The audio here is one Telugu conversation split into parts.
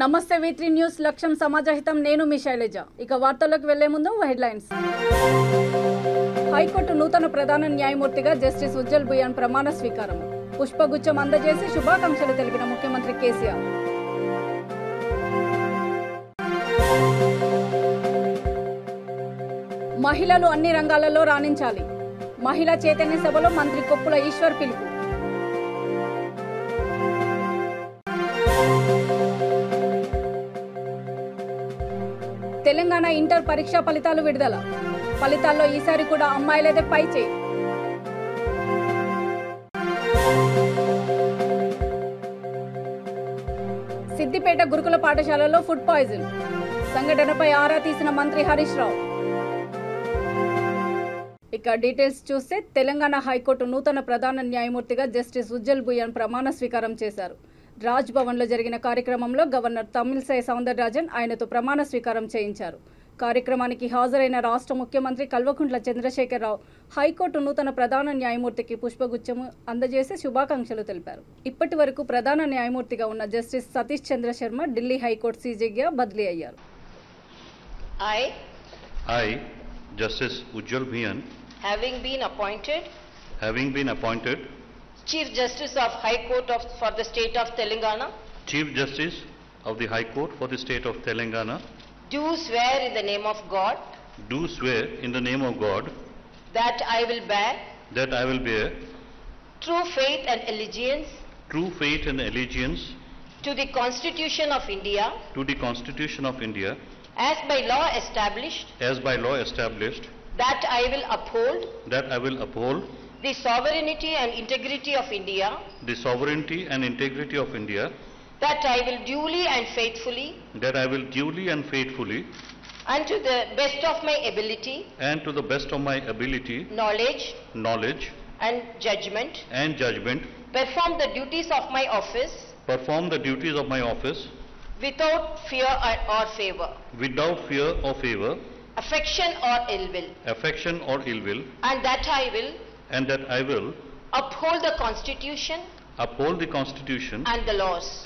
నమస్తే V3 న్యూస్ లక్ష్యం సమాజహితం నేను మీ శైలజ ఇక వార్తల్లోకి వెళ్లే ముందు హెడ్లైన్స్ హైకోర్టు నూతన ప్రధాన న్యాయమూర్తిగా జస్టిస్ ఉజ్జల్ భుయాన్ ప్రమాణ స్వీకారం పుష్పగుచ్చం అందజేసి శుభాకాంక్షలు తెలిపిన ముఖ్యమంత్రి కేసీఆర్ మహిళలు అన్ని రంగాలలో రాణించాలి మహిళా చైతన్య సభలో మంత్రి కొప్పుల ఈశ్వర్ పిలుపు తెలంగాణ ఇంటర్ పరీక్షా ఫలితాలు విడుదల ఫలితాల్లో ఈసారి కూడా అమ్మాయిలదే పైచేయి సిద్దిపేట గురుకుల పాఠశాలలో ఫుడ్ పాయిజన్ సంఘటనపై ఆరా తీసిన మంత్రి హరీష్ రావు ఇక డీటెయిల్స్ చూస్తే తెలంగాణ హైకోర్టు నూతన ప్రధాన న్యాయమూర్తిగా జస్టిస్ ఉజ్జల్ భుయాన్ ప్రమాణ స్వీకారం చేశారు రాజ్ భవన్లో జరిగిన కార్యక్రమంలో గవర్నర్ తమిళిసై సౌందరరాజన్ ఆయనతో ప్రమాణ స్వీకారం చేయించారు కార్యక్రమానికి హాజరైన రాష్ట్ర ముఖ్యమంత్రి కల్వకుంట్ల చంద్రశేఖరరావు హైకోర్టు నూతన ప్రధాన న్యాయమూర్తికి పుష్పగుచ్చం అందజేసి శుభాకాంక్షలు తెలిపారు ఇప్పటి వరకు ప్రధాన న్యాయమూర్తిగా ఉన్న జస్టిస్ సతీష్ చంద్ర శర్మ ఢిల్లీ హైకోర్టు సీజేగా బదిలీ అయ్యారు I, Justice Ujjal Bhuyan, having been appointed Chief Justice of High Court for the State of Telangana, Chief Justice of the High Court for the State of Telangana, do swear in the name of God do swear in the name of God that I will bear true faith and allegiance to the Constitution of India as by law established, that I will uphold the sovereignty and integrity of India, that I will duly and faithfully and to the best of my ability, knowledge and judgment perform the duties of my office without fear or favor, affection or ill will, and that I will uphold the Constitution and the laws.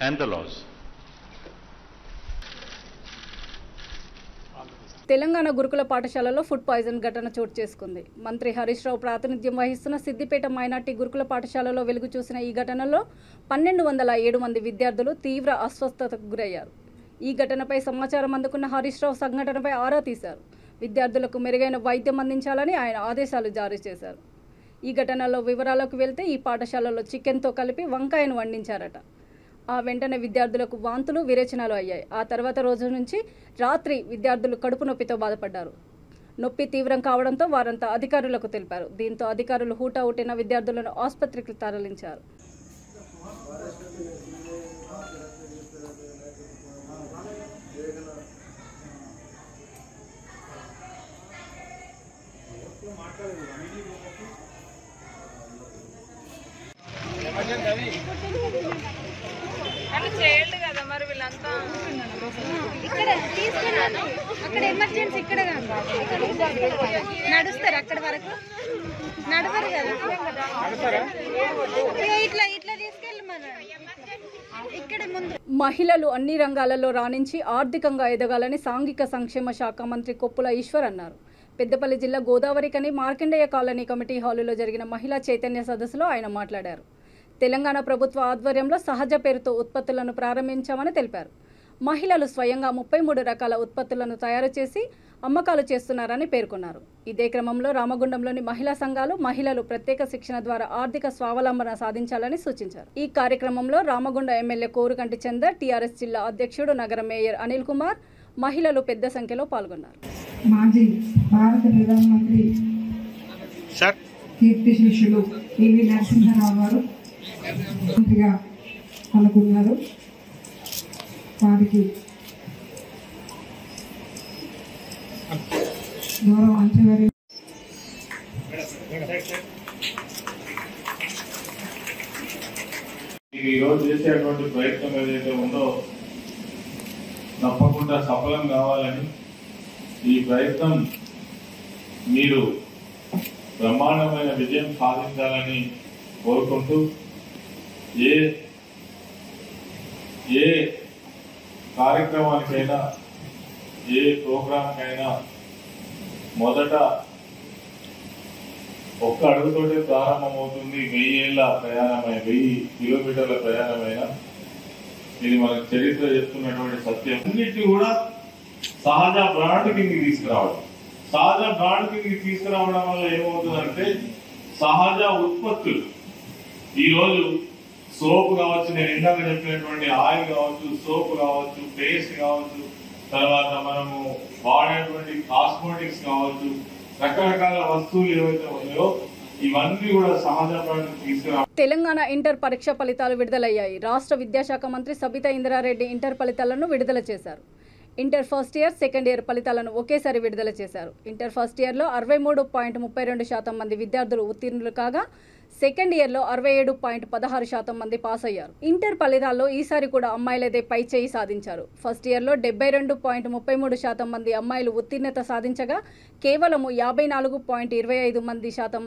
Telangana గురుకుల పాఠశాలలో ఫుడ్ పాయిజన్ ఘటన చోటు చేసుకుంది మంత్రి హరీష్ రావు ప్రాతినిధ్యం వహిస్తున్న సిద్దిపేట మైనార్టీ గురుకుల పాఠశాలలో వెలుగు చూసిన ఈ ఘటనలో 1207 మంది విద్యార్థులు తీవ్ర అస్వస్థతకు గురయ్యారు ఈ ఘటనపై సమాచారం అందుకున్న హరీష్ రావు సంఘటనపై ఆరా తీశారు విద్యార్థులకు మెరుగైన వైద్యం అందించాలని ఆయన ఆదేశాలు జారీ చేశారు ఈ ఘటనలో వివరాలకు వెళ్తే ఈ పాఠశాలలో చికెన్తో కలిపి వంకాయను వండించారట ఆ వెంటనే విద్యార్థులకు వాంతులు విరేచనాలు అయ్యాయి ఆ తర్వాత రోజు నుంచి రాత్రి విద్యార్థులు కడుపు నొప్పితో బాధపడ్డారు నొప్పి తీవ్రం కావడంతో వారంతా అధికారులకు తెలిపారు దీంతో అధికారులు హూటాహుటిన విద్యార్థులను ఆసుపత్రికి తరలించారు చేయాలి కదా మరి వీళ్ళంతా ఇక్కడ తీసుకున్నాను అక్కడ ఎమర్జెన్సీ ఇక్కడ నడుస్తారు అక్కడ వరకు నడవరు కదా ఇట్లా తీసుకెళ్ళి మన ఇక్కడ ముందు మహిళలు అన్ని రంగాలలో రాణించి ఆర్థికంగా ఎదగాలని సాంఘిక సంక్షేమ శాఖ మంత్రి కొప్పుల ఈశ్వర్ అన్నారు పెద్దపల్లి జిల్లా గోదావరికని మార్కండేయ కాలనీ కమిటీ హాలులో జరిగిన మహిళా చైతన్య సదస్సులో ఆయన మాట్లాడారు తెలంగాణ ప్రభుత్వ ఆధ్వర్యంలో సహజ పేరుతో ఉత్పత్తులను ప్రారంభించామని తెలిపారు మహిళలు స్వయంగా 33 రకాల ఉత్పత్తులను తయారు చేసి అమ్మకాలు చేస్తున్నారని పేర్కొన్నారు ఇదే క్రమంలో రామగుండంలోని మహిళా సంఘాలు మహిళలు ప్రత్యేక శిక్షణ ద్వారా ఆర్థిక స్వావలంబన సాధించాలని సూచించారు ఈ కార్యక్రమంలో రామగుండ ఎమ్మెల్యే కోరుకంటి చందర్ టీఆర్ఎస్ జిల్లా అధ్యక్షుడు నగర మేయర్ అనిల్ కుమార్ మహిళలు పెద్ద సంఖ్యలో పాల్గొన్నారు మాజీ భారత ప్రధానమంత్రి కీర్తి శిష్యులు పివి నరసింహారావు గారు మంత్రిగా అనుకున్నారు వారికి గౌరవ మంత్రివారి ఈరోజు చేసేటువంటి ప్రయత్నం ఏదైతే ఉందో తప్పకుండా సఫలం కావాలని ఈ ప్రయత్నం మీరు బ్రహ్మాండమైన విజయం సాధించాలని కోరుకుంటూ ఏ కార్యక్రమానికైనా ఏ ప్రోగ్రాంకైనా మొదట ఒక్క అడుగుతోటే ప్రారంభమవుతుంది. 1000 ఏళ్ల ప్రయాణమైన 1000 కిలోమీటర్ల ప్రయాణమైన ఇది మనకు చరిత్ర చెప్తున్నటువంటి సత్యం. అన్నిటిని కూడా సహజ బ్రాండ్ కిందకి తీసుకురావడం. సహజ బ్రాండ్ కిందకి తీసుకురావడం వల్ల ఏమవుతుందంటే సహజ ఉత్పత్తులు ఈరోజు సోప్ కావచ్చు, నేను ఇందాక చెప్పినటువంటి ఆయిల్ కావచ్చు, సోప్ కావచ్చు, పేస్ట్ కావచ్చు, తర్వాత మనము వాడేటువంటి కాస్మెటిక్స్ కావచ్చు, రకరకాల వస్తువులు ఏవైతే ఉన్నాయో ఇవన్నీ కూడా సహజ బ్రాండ్ తీసుకురా. తెలంగాణ ఇంటర్ పరీక్ష ఫలితాలు విడుదలయ్యాయి. రాష్ట్ర విద్యాశాఖ మంత్రి సబితా ఇంద్రారెడ్డి ఇంటర్ ఫలితాలను విడుదల చేశారు. Inter first year, second year ఫలితాలను ఒకేసారి విడుదల చేశారు. ఇంటర్ ఫస్ట్ ఇయర్లో 63.32% మంది విద్యార్థులు ఉత్తీర్ణులు కాగా, సెకండ్ ఇయర్లో 67.16% మంది పాస్ అయ్యారు. ఇంటర్ ఫలితాల్లో ఈసారి కూడా అమ్మాయిలదే పై చేయి సాధించారు. ఫస్ట్ ఇయర్లో 72.33% మంది అమ్మాయిలు ఉత్తీర్ణత సాధించగా, కేవలం 54.25%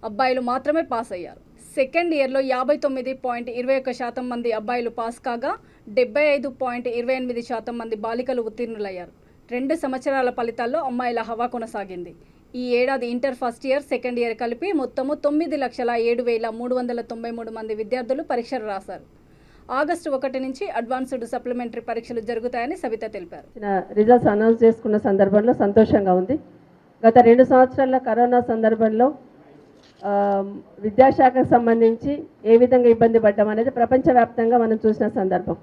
అబ్బాయిలు మాత్రమే పాస్ అయ్యారు. సెకండ్ ఇయర్లో 59.21% మంది అబ్బాయిలు పాస్ కాగా, 75.28% మంది బాలికలు ఉత్తీర్ణులయ్యారు. 2 సంవత్సరాల ఫలితాల్లో అమ్మాయిల హవా కొనసాగింది. ఈ ఏడాది inter first year, second year కలిపి మొత్తము 9,07,393 మంది విద్యార్థులు పరీక్షలు రాశారు. ఆగస్టు 1 నుంచి అడ్వాన్స్డ్ సప్లిమెంటరీ పరీక్షలు జరుగుతాయని సబిత తెలిపారు. రిజల్ట్స్ అనౌన్స్ చేసుకున్న సందర్భంలో సంతోషంగా ఉంది. గత 2 సంవత్సరాల కరోనా సందర్భంలో విద్యాశాఖకు సంబంధించి ఏ విధంగా ఇబ్బంది పడ్డాం అనేది ప్రపంచవ్యాప్తంగా మనం చూసిన సందర్భం.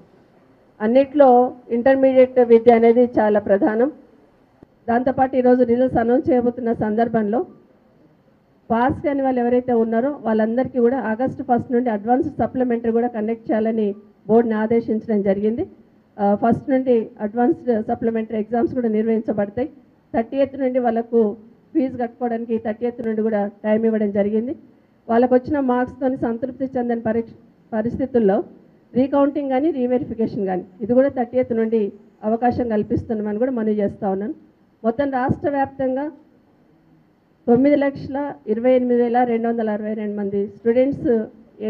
అన్నిట్లో ఇంటర్మీడియట్ విద్య అనేది చాలా ప్రధానం. దాంతోపాటు ఈరోజు రిజల్ట్స్ అనౌన్స్ చేయబోతున్న సందర్భంలో పాస్ కాని వాళ్ళు ఎవరైతే ఉన్నారో వాళ్ళందరికీ కూడా ఆగస్టు 1 నుండి అడ్వాన్స్డ్ సప్లిమెంటరీ కూడా కండక్ట్ చేయాలని బోర్డుని ఆదేశించడం జరిగింది. 1 నుండి అడ్వాన్స్డ్ సప్లిమెంటరీ ఎగ్జామ్స్ కూడా నిర్వహించబడతాయి. 30th నుండి వాళ్ళకు ఫీజు కట్టుకోవడానికి 30th నుండి కూడా టైం ఇవ్వడం జరిగింది. వాళ్ళకు వచ్చిన మార్క్స్తో సంతృప్తి చెందని పరిస్థితుల్లో రీకౌంటింగ్ కానీ రీవెరిఫికేషన్ కానీ ఇది కూడా 30th నుండి అవకాశం కల్పిస్తున్నామని కూడా మనవి చేస్తూ ఉన్నాను. మొత్తం రాష్ట్ర వ్యాప్తంగా 9,28,262 మంది స్టూడెంట్స్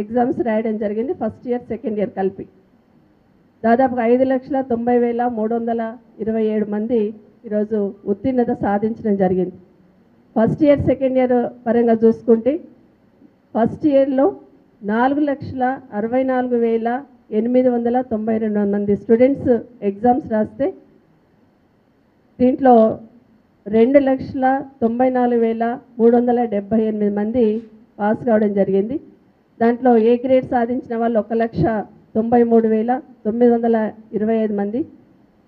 ఎగ్జామ్స్ రాయడం జరిగింది. ఫస్ట్ ఇయర్, సెకండ్ ఇయర్ కలిపి దాదాపుగా 5,90,327 మంది ఈరోజు ఉత్తీర్ణత సాధించడం జరిగింది. ఫస్ట్ ఇయర్, సెకండ్ ఇయర్ పరంగా చూసుకుంటే ఫస్ట్ ఇయర్లో 4,64,892 మంది స్టూడెంట్స్ ఎగ్జామ్స్ రాస్తే దీంట్లో 2,94,378 మంది పాస్ కావడం జరిగింది. దాంట్లో ఏ గ్రేడ్ సాధించిన వాళ్ళు 1,93,925 మంది,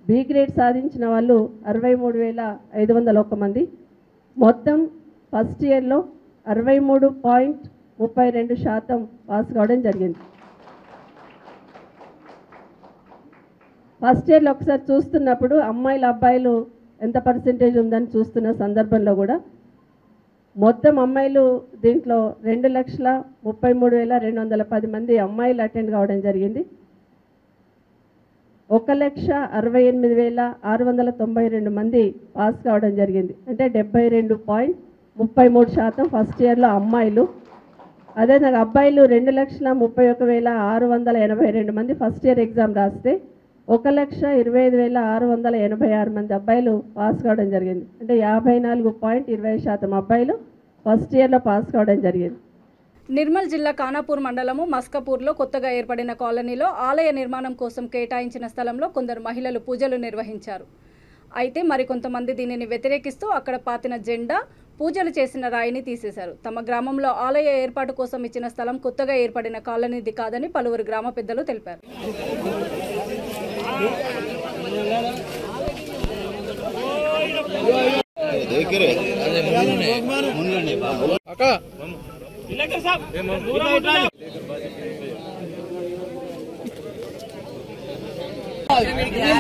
బి గ్రేడ్ సాధించిన వాళ్ళు 63,501 మంది. మొత్తం ఫస్ట్ ఇయర్లో 63.32% పాస్ కావడం జరిగింది. ఫస్ట్ ఇయర్లో ఒకసారి చూస్తున్నప్పుడు అమ్మాయిలు అబ్బాయిలు ఎంత పర్సెంటేజ్ ఉందని చూస్తున్న సందర్భంలో కూడా మొత్తం అమ్మాయిలు దీంట్లో 2,33,210 మంది అమ్మాయిలు అటెండ్ కావడం జరిగింది. 1,68,692 మంది పాస్ కావడం జరిగింది. అంటే 72.33% ఫస్ట్ ఇయర్లో అమ్మాయిలు. అదేవిధంగా అబ్బాయిలు 2,31,682 మంది ఫస్ట్ ఇయర్ ఎగ్జామ్ రాస్తే 1,25,686 మంది అబ్బాయిలు పాస్ కావడం జరిగింది. అంటే 54.20% అబ్బాయిలు ఫస్ట్ ఇయర్లో పాస్ కావడం జరిగింది. నిర్మల్ జిల్లా ఖానాపూర్ మండలము మస్కపూర్లో కొత్తగా ఏర్పడిన కాలనీలో ఆలయ నిర్మాణం కోసం కేటాయించిన స్థలంలో కొందరు మహిళలు పూజలు నిర్వహించారు. అయితే మరికొంతమంది దీనిని వ్యతిరేకిస్తూ అక్కడ పాతిన జెండా, పూజలు చేసిన రాయిని తీసేశారు. తమ గ్రామంలో ఆలయ ఏర్పాటు కోసం ఇచ్చిన స్థలం కొత్తగా ఏర్పడిన కాలనీది కాదని పలువురు గ్రామ పెద్దలు తెలిపారు.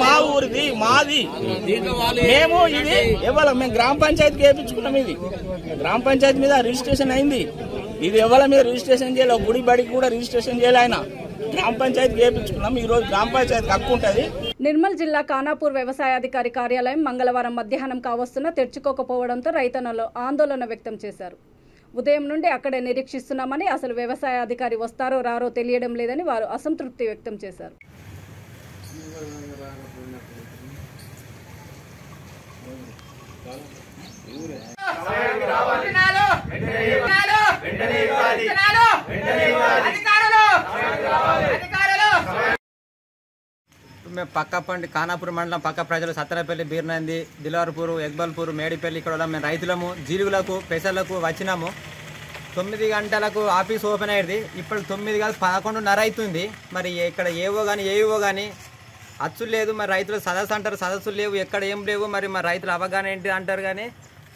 మా ఊరిది, మాది. మేము ఇది ఎవరు మేము గ్రామ పంచాయతీకి వేయించుకున్నాం. ఇది గ్రామ పంచాయతీ మీద రిజిస్ట్రేషన్ అయింది. ఇది ఎవరి మీద రిజిస్ట్రేషన్ చేయాలి, గుడి బడికి కూడా రిజిస్ట్రేషన్ చేయాలి. ఆయన గ్రామ పంచాయతీకి వేయించుకున్నాం. ఈ రోజు గ్రామ పంచాయతీకి హక్కు ఉంటుంది. నిర్మల్ జిల్లా ఖానాపూర్ వ్యవసాయాధికారి కార్యాలయం మంగళవారం మధ్యాహ్నం కావస్తున్నా తెరుచుకోకపోవడంతో రైతన్నలు ఆందోళన వ్యక్తం చేశారు. ఉదయం నుండి అక్కడే నిరీక్షిస్తున్నామని, అసలు వ్యవసాయ అధికారి వస్తారో రారో తెలియడం లేదని వారు అసంతృప్తి వ్యక్తం చేశారు. మేము పక్కపండి ఖానాపూర్ మండలం పక్క ప్రజలు సత్తరపల్లి, బీర్నంది, దిలార్పూర్, ఎగ్బల్పూర్, మేడిపల్లి ఇక్కడ మేము రైతులము జీలుగులకు పెసర్లకు వచ్చినాము. 9 గంటలకు ఆఫీస్ ఓపెన్ అయ్యేది. ఇప్పుడు 9 కాదు 11:30 అవుతుంది. మరి ఇక్కడ ఏవో కానీ అచ్చులు లేదు. మరి రైతులు సదస్సు అంటారు, సదస్సులు లేవు, ఎక్కడ ఏం లేవు. మరి రైతుల అవగాహన ఏంటి అంటారు. కానీ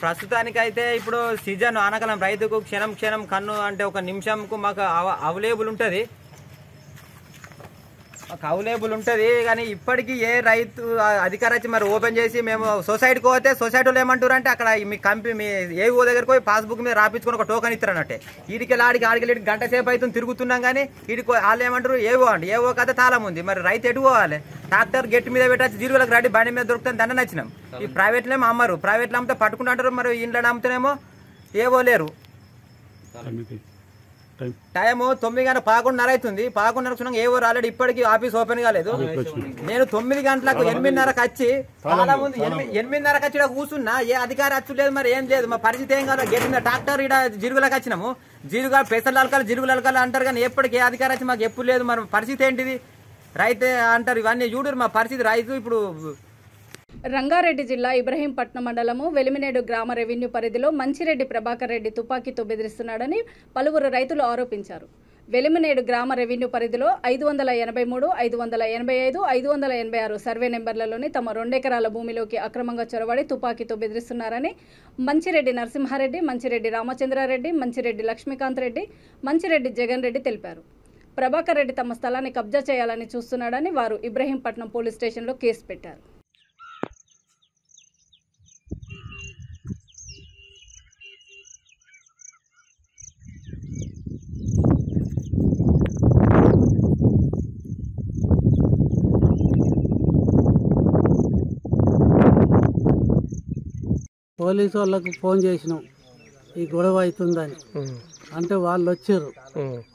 ప్రస్తుతానికైతే ఇప్పుడు సీజన్ ఆనకాలం రైతుకు క్షణం కన్ను అంటే ఒక నిమిషంకు మాకు అవైలబుల్ ఉంటుంది. కానీ ఇప్పటికీ ఏ రైతు అధికారి వచ్చి మరి ఓపెన్ చేసి మేము సొసైటీకి పోతే సొసైటీలో ఏమంటారు అంటే అక్కడ మీ కంపెనీ మీ ఏవో దగ్గరకు పోయి పాస్బుక్ మీద రాపించుకొని ఒక టోకన్ ఇస్తారన్నట్టే. వీడికి ఆడికి గంట సేపు అవుతుంది తిరుగుతున్నాం. కానీ వీడికి వాళ్ళు ఏమంటారు ఏవో అండి, ఏవో కథ తాళం ఉంది. మరి రైతు ఎటు పోవాలి? ట్రాక్టర్ గెట్ మీద పెట్టచ్చు, జీరువులకు రెడీ బండి మీద దొరుకుతుంది, దండ నచ్చినాం. ఈ ప్రైవేట్లో ఏమో అమ్మరు, ప్రైవేట్లో అమ్మితే పట్టుకుంటుంటారు. మరి ఇంట్లో అమ్ముతేనేమో ఏవో లేరు. టైము 9 గంటల 11:30 అవుతుంది. 11:30 ఏవో ఆల్రెడీ ఇప్పటికీ ఆఫీస్ ఓపెన్ కాలేదు. నేను 9 గంటలకు 8:30కి వచ్చి చాలా ముందు 8:30కి వచ్చి కూర్చున్నా. ఏ అధికారి వచ్చలేదు, మరి ఏం లేదు. మా పరిస్థితి ఏం కాదు. గెట్ మీద ట్రాక్టర్ ఇక్కడ జిరుగులకు వచ్చినాము. జిరుగా పెసర్లు అలకాలి, జిరుగులు అలకాలి అంటారు. కానీ ఎప్పటికి ఏ అధికారి వచ్చి మాకు ఎప్పుడు లేదు. మరి పరిస్థితి ఏంటిది? రైతే అంటారు. ఇవన్నీ చూడరు మా పరిస్థితి. రైతు ఇప్పుడు రంగారెడ్డి జిల్లా ఇబ్రహీంపట్నం మండలము వెలిమినేడు గ్రామ రెవెన్యూ పరిధిలో మంచిరెడ్డి ప్రభాకర్ రెడ్డి తుపాకీతో బెదిరిస్తున్నాడని పలువురు రైతులు ఆరోపించారు. వెలిమినేడు గ్రామ రెవెన్యూ పరిధిలో 583, 585, 586 సర్వే నెంబర్లలోని తమ 2 ఎకరాల భూమిలోకి అక్రమంగా చొరబడి తుపాకీతో బెదిరిస్తున్నారని మంచిరెడ్డి నరసింహారెడ్డి, మంచిరెడ్డి రామచంద్రారెడ్డి, మంచిరెడ్డి లక్ష్మీకాంత్ రెడ్డి, మంచిరెడ్డి జగన్ రెడ్డి తెలిపారు. ప్రభాకర్ రెడ్డి తమ స్థలాన్ని కబ్జా చేయాలని చూస్తున్నాడని వారు ఇబ్రహీంపట్నం పోలీస్ స్టేషన్లో కేసు పెట్టారు. పోలీసు వాళ్ళకు ఫోన్ చేసినాం ఈ గొడవ అవుతుందని. అంటే వాళ్ళు వచ్చారు.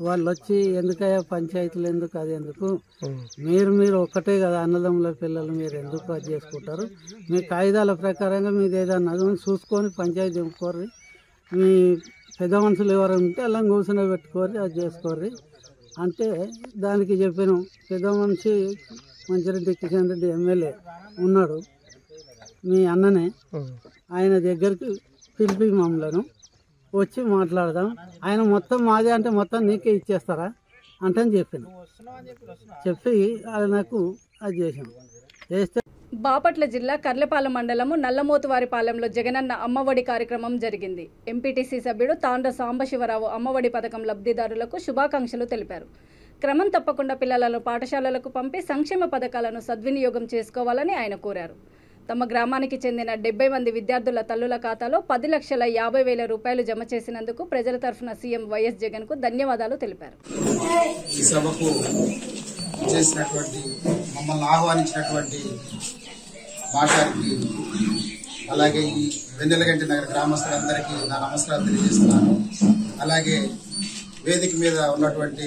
వాళ్ళు వచ్చి ఎందుకయ్యా పంచాయతీలు ఎందుకు, అది ఎందుకు, మీరు ఒక్కటే కదా అన్నదమ్ముల పిల్లలు, మీరు ఎందుకు అది చేసుకుంటారు? మీ కాయిదాల ప్రకారంగా మీది ఏదన్నా చూసుకొని పంచాయతీ దింపుకోర్రి, మీ పెద్ద మనుషులు ఎవరు ఉంటే అలా కూర్చొని పెట్టుకోర్రి, అది చేసుకోర్రి అంటే దానికి చెప్పినాం. పెద్ద మనిషి మంచిరెడ్డి కిషన్ రెడ్డి ఎమ్మెల్యే ఉన్నాడు, మీ అన్ననే, ఆయన దగ్గరికి పిలిపి మమ్మలను వచ్చి మాట్లాడదాం, ఆయన మొత్తం మాదే అంటే మొత్తం నీకే ఇచ్చేస్తారా అంటే చెప్పి అది నాకు అది చేస్తే బాపట్ల జిల్లా కర్లపాలెం మండలము నల్లమోతువారిపాలెంలో జగనన్న అమ్మఒడి కార్యక్రమం జరిగింది. ఎంపీటీసీ సభ్యుడు తాండ్ర సాంబశివరావు అమ్మఒడి పథకం లబ్ధిదారులకు శుభాకాంక్షలు తెలిపారు. క్రమం తప్పకుండా పిల్లలను పాఠశాలలకు పంపి సంక్షేమ పథకాలను సద్వినియోగం చేసుకోవాలని ఆయన కోరారు. తమ గ్రామానికి చెందిన 70 మంది విద్యార్థుల తల్లుల ఖాతాలో 10,50,000 రూపాయలు జమ చేసినందుకు ప్రజల తరఫున సీఎం వైఎస్ జగన్ కు ధన్యవాదాలు తెలిపారు. ఈ సభకు చేసినటువంటి మమ్మల్ని ఆహ్వానించినటువంటి మాస్టర్కి, అలాగే ఈ వెన్నెలగంటి నగర గ్రామస్తులందరికీ నా నమస్కారాలు తెలియజేస్తున్నాను. అలాగే వేదిక మీద ఉన్నటువంటి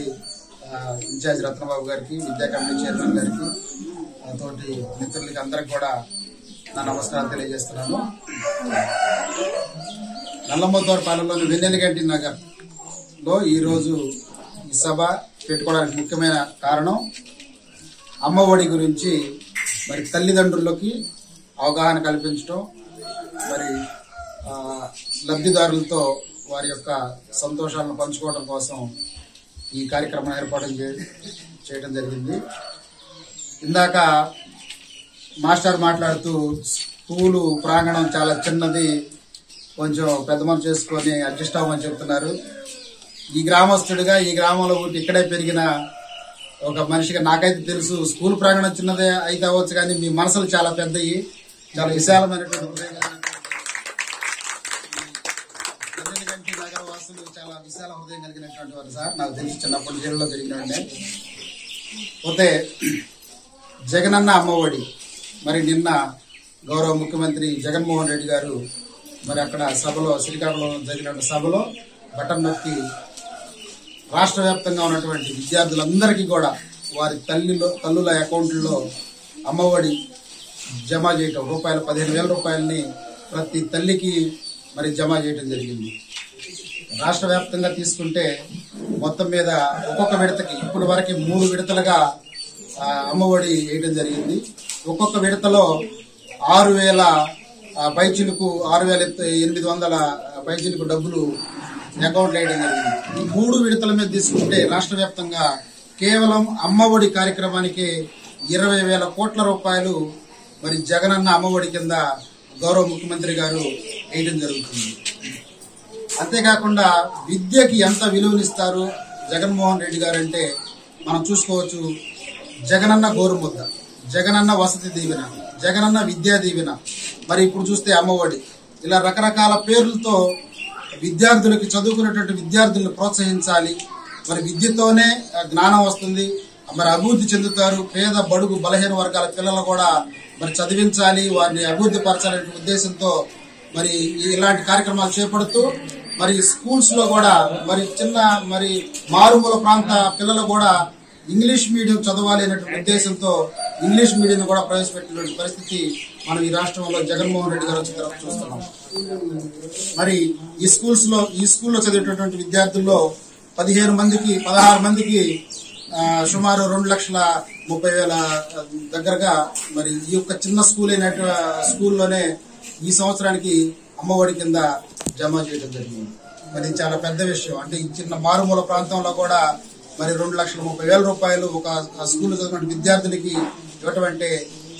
ఇన్ఛార్జ్ రత్నబాబు గారికి, విద్యా కమిటీ చైర్మన్ గారికి, తోటి మిత్రులకి అందరికి కూడా నా నమస్కారాలు తెలియజేస్తున్నాను. నల్లమోతువారిపాలెంలోని వెన్నెలగంటి నగర్లో ఈరోజు ఈ సభ పెట్టుకోవడానికి ముఖ్యమైన కారణం అమ్మఒడి గురించి మరి తల్లిదండ్రులకి అవగాహన కల్పించడం, మరి లబ్ధిదారులతో వారి యొక్క సంతోషాలను పంచుకోవడం కోసం ఈ కార్యక్రమం ఏర్పాటు చేయడం జరిగింది. ఇందాక మాస్టర్ మాట్లాడుతూ స్కూలు ప్రాంగణం చాలా చిన్నది, కొంచెం పెద్ద మనసు చేసుకొని అడ్జస్ట్ అవ్వమని చెప్తున్నారు. ఈ గ్రామస్తుడిగా ఈ గ్రామంలో పుట్టి ఇక్కడే పెరిగిన ఒక మనిషిగా నాకైతే తెలుసు, స్కూల్ ప్రాంగణం చిన్నదే అయితే అవ్వచ్చు, కానీ మీ మనసులు చాలా పెద్దవి, చాలా విశాలమైనటువంటి నగర వాసులు చాలా విశాల హృదయం కలిగినటువంటి వారు సార్. నాకు తెలిసి చిన్నప్పటి జైల్లో జరిగిన పోతే జగనన్న అమ్మఒడి మరి నిన్న గౌరవ ముఖ్యమంత్రి జగన్మోహన్ రెడ్డి గారు మరి అక్కడ సభలో, శ్రీకాకుళంలో జరిగిన సభలో బటన్ నొక్కి రాష్ట్ర వ్యాప్తంగా ఉన్నటువంటి విద్యార్థులందరికీ కూడా వారి తల్లుల అకౌంట్లో అమ్మఒడి జమ చేయటం, 15,000 రూపాయలని ప్రతి తల్లికి మరి జమ చేయడం జరిగింది. రాష్ట్ర వ్యాప్తంగా తీసుకుంటే మొత్తం మీద ఒక్కొక్క విడతకి ఇప్పటి వరకు 3 విడతలుగా అమ్మఒడి వేయడం జరిగింది. ఒక్కొక్క విడతలో 6,000 పైచిలకు 6,800 పైచిలకు డబ్బులు అకౌంట్ వేయడం జరిగింది. ఈ 3 విడతల మీద తీసుకుంటే రాష్ట్ర వ్యాప్తంగా కేవలం అమ్మఒడి కార్యక్రమానికి 20,000 కోట్ల రూపాయలు మరి జగనన్న అమ్మఒడి కింద గౌరవ ముఖ్యమంత్రి గారు వేయడం జరుగుతుంది. అంతేకాకుండా విద్యకి ఎంత విలువనిస్తారు జగన్మోహన్ రెడ్డి గారు అంటే మనం చూసుకోవచ్చు. జగనన్న గోరుముద్ద, జగనన్న వసతి దీవెన, జగనన్న విద్యా దీవెన, మరి ఇప్పుడు చూస్తే అమ్మఒడి, ఇలా రకరకాల పేర్లతో విద్యార్థులకి, చదువుకునేటువంటి విద్యార్థులను ప్రోత్సహించాలి. మరి విద్యతోనే జ్ఞానం వస్తుంది, మరి అభివృద్ధి చెందుతారు. పేద బడుగు బలహీన వర్గాల పిల్లలు కూడా మరి చదివించాలి, వారిని అభివృద్ధి పరచాలనే ఉద్దేశంతో మరి ఇలాంటి కార్యక్రమాలు చేపడుతూ మరి స్కూల్స్ లో కూడా మరి మరి మారుమూల ప్రాంత పిల్లలు కూడా ఇంగ్లీష్ మీడియం చదవాలి అనేటువంటి ఉద్దేశంతో ఇంగ్లీష్ మీడియం కూడా ప్రవేశపెట్టినటువంటి పరిస్థితి మనం ఈ రాష్ట్రంలో జగన్మోహన్ రెడ్డి గారు వచ్చిన తర్వాత చూస్తున్నాం. మరి ఈ స్కూల్లో చదివేటటువంటి విద్యార్థుల్లో 16 మందికి సుమారు 2,30,000 దగ్గరగా మరి ఈ యొక్క చిన్న స్కూల్లోనే ఈ సంవత్సరానికి అమ్మఒడి కింద జమ చేయడం జరిగింది. మరి చాలా పెద్ద విషయం. అంటే ఈ చిన్న మారుమూల ప్రాంతంలో కూడా మరి 2,30,000 రూపాయలు ఒక స్కూల్లో చదివిన విద్యార్థులకి ఇవ్వటం అంటే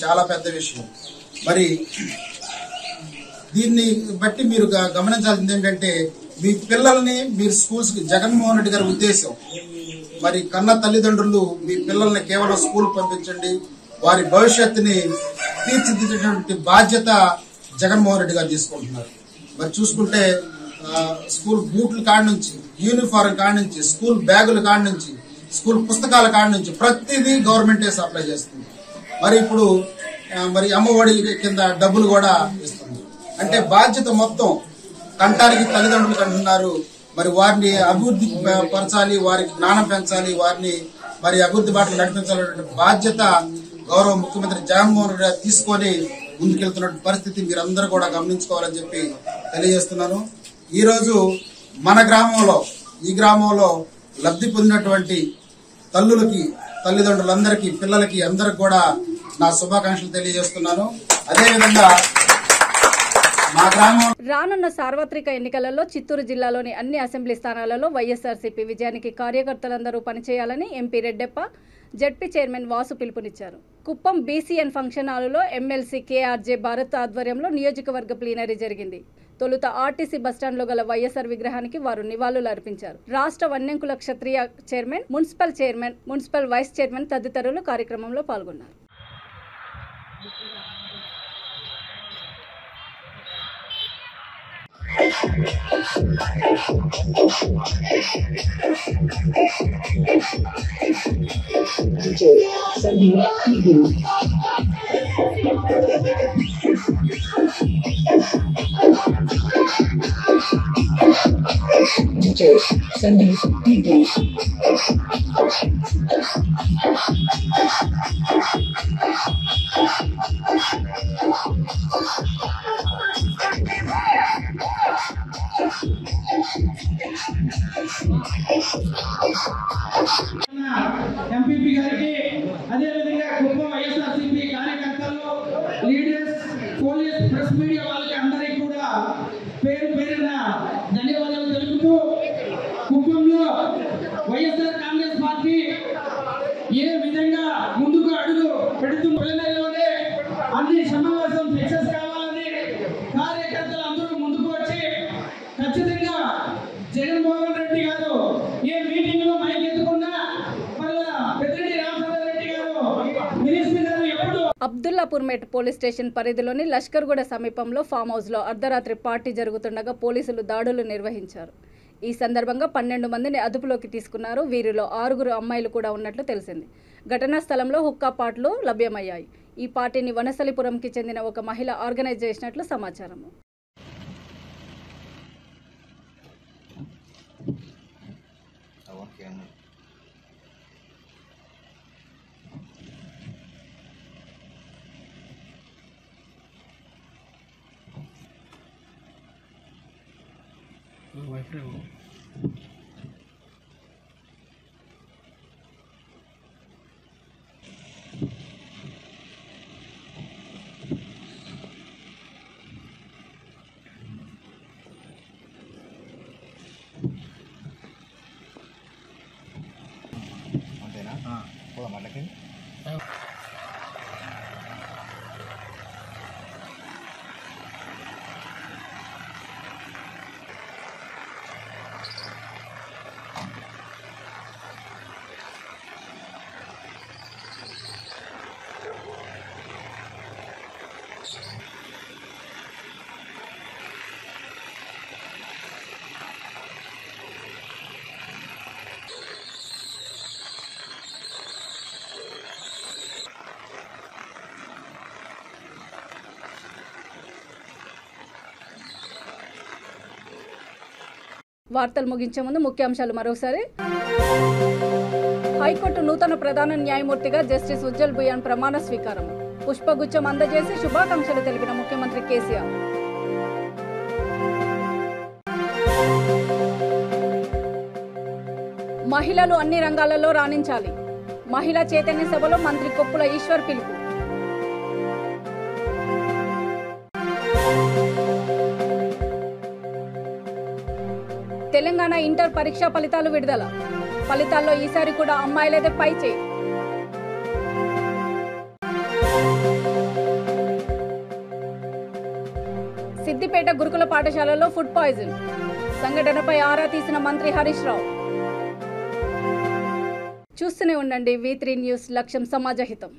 చాలా పెద్ద విషయం. మరి దీన్ని బట్టి మీరు గమనించాల్సింది ఏంటంటే మీ పిల్లల్ని మీరు స్కూల్స్ కి జగన్మోహన్ రెడ్డి గారి ఉద్దేశం మరి కన్న తల్లిదండ్రులు మీ పిల్లల్ని కేవలం స్కూల్ పంపించండి, వారి భవిష్యత్తుని తీర్చిదిద్దేటువంటి బాధ్యత జగన్మోహన్ రెడ్డి గారు తీసుకుంటున్నారు. మరి చూసుకుంటే స్కూల్ బూట్ల కాడ నుంచి, యూనిఫారం కాడ నుంచి, స్కూల్ బ్యాగుల కాడ నుంచి, స్కూల్ పుస్తకాల కాడ నుంచి ప్రతిదీ గవర్నమెంటే సప్లై చేస్తుంది. మరి ఇప్పుడు మరి అమ్మఒడి కింద డబ్బులు కూడా ఇస్తుంది. అంటే బాధ్యత మొత్తం కంటానికి తల్లిదండ్రులు కంటున్నారు. మరి వారిని అభివృద్ధి పరచాలి, వారికి జ్ఞానం పెంచాలి, వారిని మరి అభివృద్ధి బాటలు నడిపించాలనే బాధ్యత గౌరవ ముఖ్యమంత్రి జగన్మోహన్ రెడ్డి గారు తీసుకొని ముందుకెళ్తున్న పరిస్థితి మీరందరూ కూడా గమనించుకోవాలని చెప్పి తెలియజేస్తున్నాను. ఈ రోజు మన ఈ గ్రామంలో లబ్ధి పొందినటువంటి తల్లులకి, తల్లిదండ్రులందరికీ, పిల్లలకి అందరికి కూడా నా శుభాకాంక్షలు తెలియజేస్తున్నాను. అదేవిధంగా రానున్న సార్వత్రిక ఎన్నికలలో చిత్తూరు జిల్లాలోని అన్ని అసెంబ్లీ స్థానాలలో వైఎస్ఆర్సీపీ విజయానికి కార్యకర్తలందరూ పనిచేయాలని MP Reddeppa, ZP chairman Vasu పిలుపునిచ్చారు. కుప్పం బీసీఎన్ ఫంక్షన్ హాలులో ఎమ్మెల్సీ కేఆర్జే భారత్ ఆధ్వర్యంలో నియోజకవర్గ ప్లీనరీ జరిగింది. తొలుత ఆర్టీసీ బస్టాండ్లో గల వైఎస్ఆర్ విగ్రహానికి వారు నివాళులు అర్పించారు. రాష్ట్ర వన్యంకుల క్షత్రియ చైర్మన్, మున్సిపల్ వైస్ చైర్మన్ తదితరులు కార్యక్రమంలో పాల్గొన్నారు. ఎంపీపీ గారికి, అదేవిధంగా కుప్పం వైఎస్ఆర్సీపీ కార్యకర్తలు, లీడర్స్, పోలీస్, ప్రెస్ మీడియా వాళ్ళకి అందరికీ కూడా పేరు పేరున ధన్యవాదాలు తెలుపుతూ, కుప్పంలో వైఎస్ఆర్ కాంగ్రెస్ పార్టీ ఏ విధంగా ముందుకు అడుగు పెడుతున్నలోనే అన్ని సమావేశం సక్సెస్ కావాలని కార్యకర్తలు అందరూ ముందుకు వచ్చి ఖచ్చితంగా జగన్మోహన్ రెడ్డి గారు ఏ మీటింగ్ లో మైక్ ఎత్తుకున్నా పెద్దిరెడ్డి రామచంద్రారెడ్డి గారు మినిస్టర్ గారు ఎప్పుడు అబ్దుల్లాపూర్మేట్ పోలీస్ స్టేషన్ పరిధిలోని లష్కర్గూడ సమీపంలో ఫామ్ హౌస్ లో అర్ధరాత్రి పార్టీ జరుగుతుండగా పోలీసులు దాడులు నిర్వహించారు. ఈ సందర్భంగా 12 మందిని అదుపులోకి తీసుకున్నారు. వీరిలో 6 అమ్మాయిలు కూడా ఉన్నట్లు తెలిసింది. ఘటనా స్థలంలో హుక్కా పాట్లు లభ్యమయ్యాయి. ఈ పార్టీని వనసలిపురంకి చెందిన ఒక మహిళ ఆర్గనైజ్ చేసినట్లు సమాచారం. వార్తలు ముగించే ముందు ముఖ్యాంశాలు మరోసారి. హైకోర్టు నూతన ప్రధాన న్యాయమూర్తిగా జస్టిస్ ఉజ్జల్ బుయాన్ ప్రమాణ స్వీకారం. పుష్పగుచ్చం అందజేసి శుభాకాంక్షలు తెలిపిన ముఖ్యమంత్రి కేసీఆర్. మహిళలు అన్ని రంగాలలో రాణించాలి. మహిళా చైతన్య సభలో మంత్రి కొప్పుల ఈశ్వర్ పిలుపు. తెలంగాణ ఇంటర్ పరీక్షా ఫలితాలు విడుదల. ఫలితాల్లో ఈసారి కూడా అమ్మాయిలదే పైచేయి. సిద్దిపేట గురుకుల పాఠశాలలో ఫుడ్ పాయిజన్ సంఘటనపై ఆరా తీసిన మంత్రి హరీష్ రావు. చూస్తూనే ఉండండి V3 న్యూస్, లక్ష్యం సమాజహితం.